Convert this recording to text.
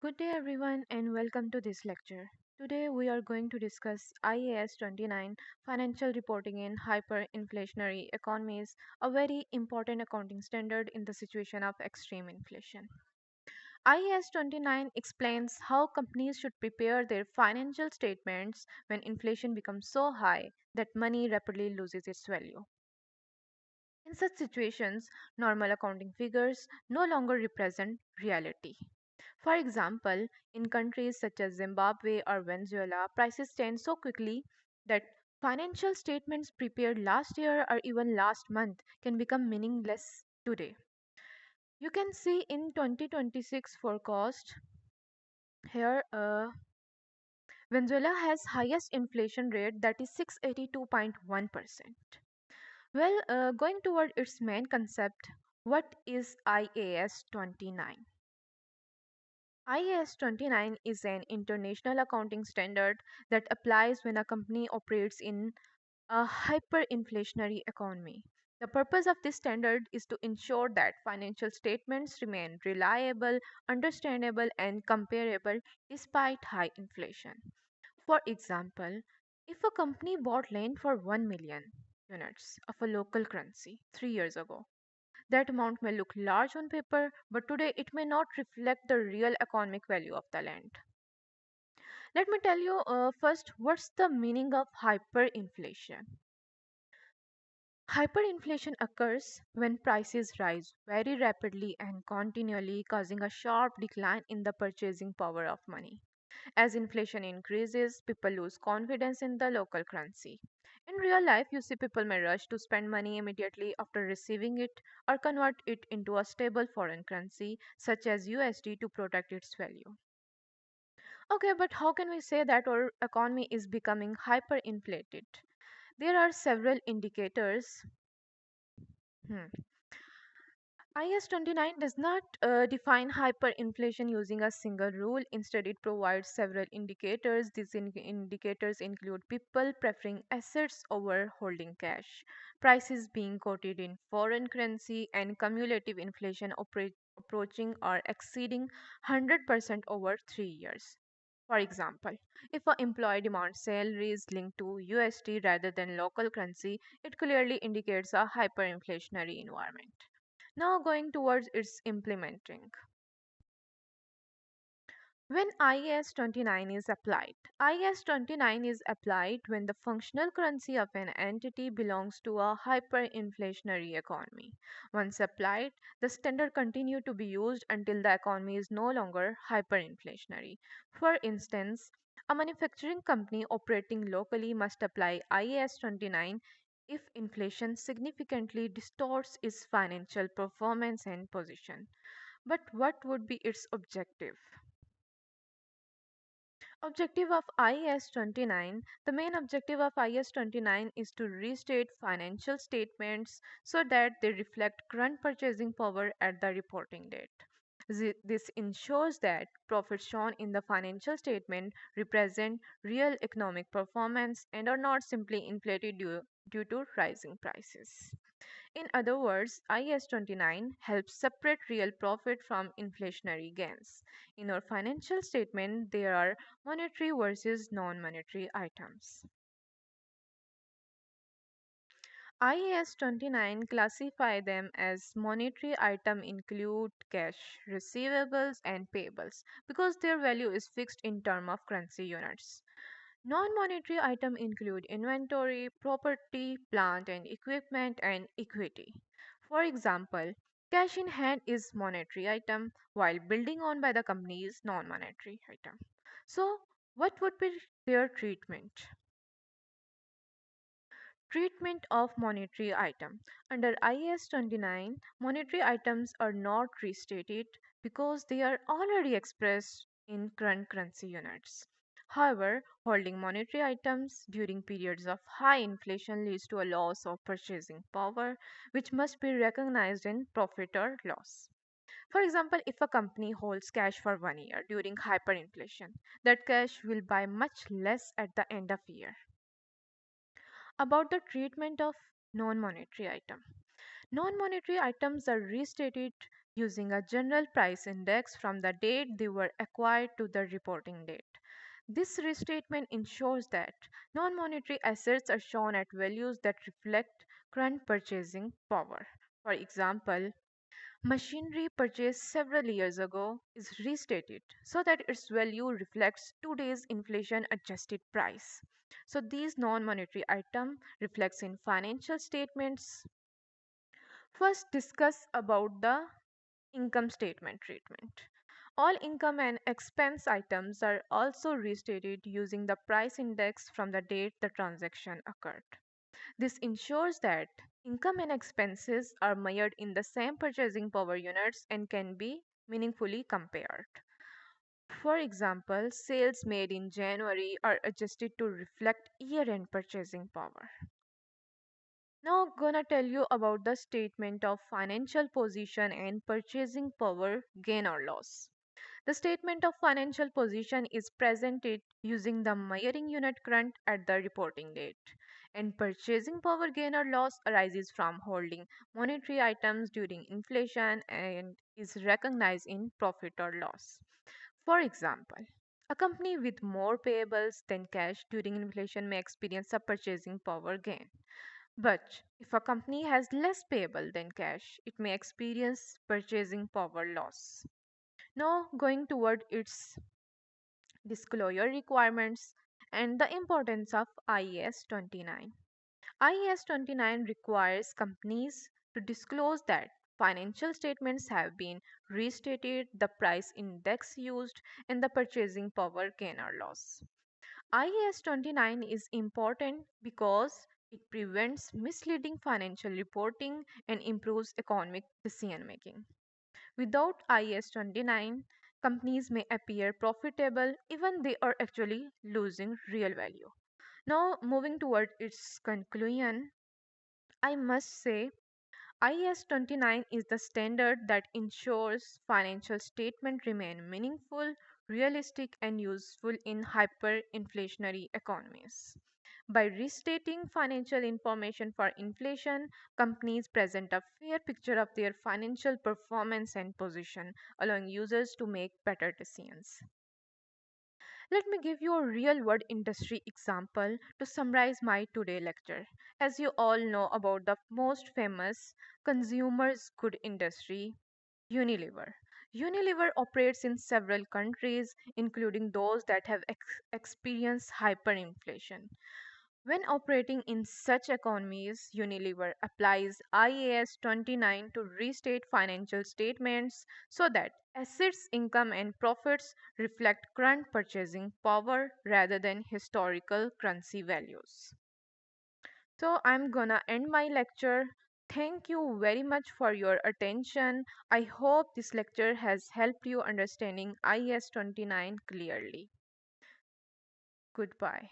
Good day, everyone, and welcome to this lecture. Today, we are going to discuss IAS 29 Financial Reporting in Hyperinflationary Economies, a very important accounting standard in the situation of extreme inflation. IAS 29 explains how companies should prepare their financial statements when inflation becomes so high that money rapidly loses its value. In such situations, normal accounting figures no longer represent reality. For example, in countries such as Zimbabwe or Venezuela, prices change so quickly that financial statements prepared last year or even last month can become meaningless today. You can see in 2026 forecast here Venezuela has highest inflation rate, that is 682.1%. Well, going toward its main concept, what is IAS 29? IAS 29 is an international accounting standard that applies when a company operates in a hyperinflationary economy. The purpose of this standard is to ensure that financial statements remain reliable, understandable, and comparable despite high inflation. For example, if a company bought land for 1 million units of a local currency 3 years ago, that amount may look large on paper, but today it may not reflect the real economic value of the land. Let me tell you first what's the meaning of hyperinflation. Hyperinflation occurs when prices rise very rapidly and continually, causing a sharp decline in the purchasing power of money. As inflation increases, people lose confidence in the local currency. In real life, you see people may rush to spend money immediately after receiving it or convert it into a stable foreign currency such as USD to protect its value. Okay, but how can we say that our economy is becoming hyperinflated? There are several indicators. Hmm. IS 29 does not define hyperinflation using a single rule. Instead, it provides several indicators. These indicators include people preferring assets over holding cash, prices being quoted in foreign currency, and cumulative inflation approaching or exceeding 100% over 3 years. For example, if an employee demands salaries linked to USD rather than local currency, it clearly indicates a hyperinflationary environment. Now going towards its implementing. When IAS 29 is applied, IAS 29 is applied when the functional currency of an entity belongs to a hyperinflationary economy. Once applied, the standard continue to be used until the economy is no longer hyperinflationary. For instance, a manufacturing company operating locally must apply IAS 29 if inflation significantly distorts its financial performance and position. But what would be its objective? Objective of IAS 29. The main objective of IAS 29 is to restate financial statements so that they reflect current purchasing power at the reporting date. This ensures that profits shown in the financial statement represent real economic performance and are not simply inflated due to rising prices. In other words, IAS 29 helps separate real profit from inflationary gains. In our financial statement, there are monetary versus non monetary items. IAS 29 classify them as monetary item include cash, receivables and payables because their value is fixed in term of currency units. Non-monetary items include inventory, property, plant and equipment, and equity. For example, cash in hand is monetary item, while building owned by the company is non-monetary item. So, what would be their treatment? Treatment of monetary item. Under IAS 29, monetary items are not restated because they are already expressed in current currency units. However, holding monetary items during periods of high inflation leads to a loss of purchasing power, which must be recognized in profit or loss. For example, if a company holds cash for 1 year during hyperinflation, that cash will buy much less at the end of year. About the treatment of non-monetary item. Non-monetary items are restated using a general price index from the date they were acquired to the reporting date. This restatement ensures that non monetary assets are shown at values that reflect current purchasing power. For example, machinery purchased several years ago is restated so that its value reflects today's inflation adjusted price. So these non-monetary item reflects in financial statements. First discuss about the income statement treatment. All income and expense items are also restated using the price index from the date the transaction occurred. This ensures that income and expenses are measured in the same purchasing power units and can be meaningfully compared. For example, sales made in January are adjusted to reflect year-end purchasing power. Now, gonna tell you about the statement of financial position and purchasing power gain or loss. The statement of financial position is presented using the measuring unit current at the reporting date, and purchasing power gain or loss arises from holding monetary items during inflation and is recognized in profit or loss. For example, a company with more payables than cash during inflation may experience a purchasing power gain. But if a company has less payable than cash, it may experience purchasing power loss. Now, going toward its disclosure requirements and the importance of IAS 29. IAS 29 requires companies to disclose that financial statements have been restated, the price index used, and the purchasing power gain or loss. IAS 29 is important because it prevents misleading financial reporting and improves economic decision making. Without IAS 29, companies may appear profitable even they are actually losing real value. Now, moving toward its conclusion, I must say IAS 29 is the standard that ensures financial statements remain meaningful, realistic, and useful in hyperinflationary economies. By restating financial information for inflation, companies present a fair picture of their financial performance and position, allowing users to make better decisions. Let me give you a real world industry example to summarize my today lecture. As you all know about the most famous consumers good industry, Unilever. Unilever operates in several countries, including those that have experienced hyperinflation. When operating in such economies, Unilever applies IAS 29 to restate financial statements so that assets, income, and profits reflect current purchasing power rather than historical currency values. So, I'm gonna end my lecture. Thank you very much for your attention. I hope this lecture has helped you understanding IAS 29 clearly. Goodbye.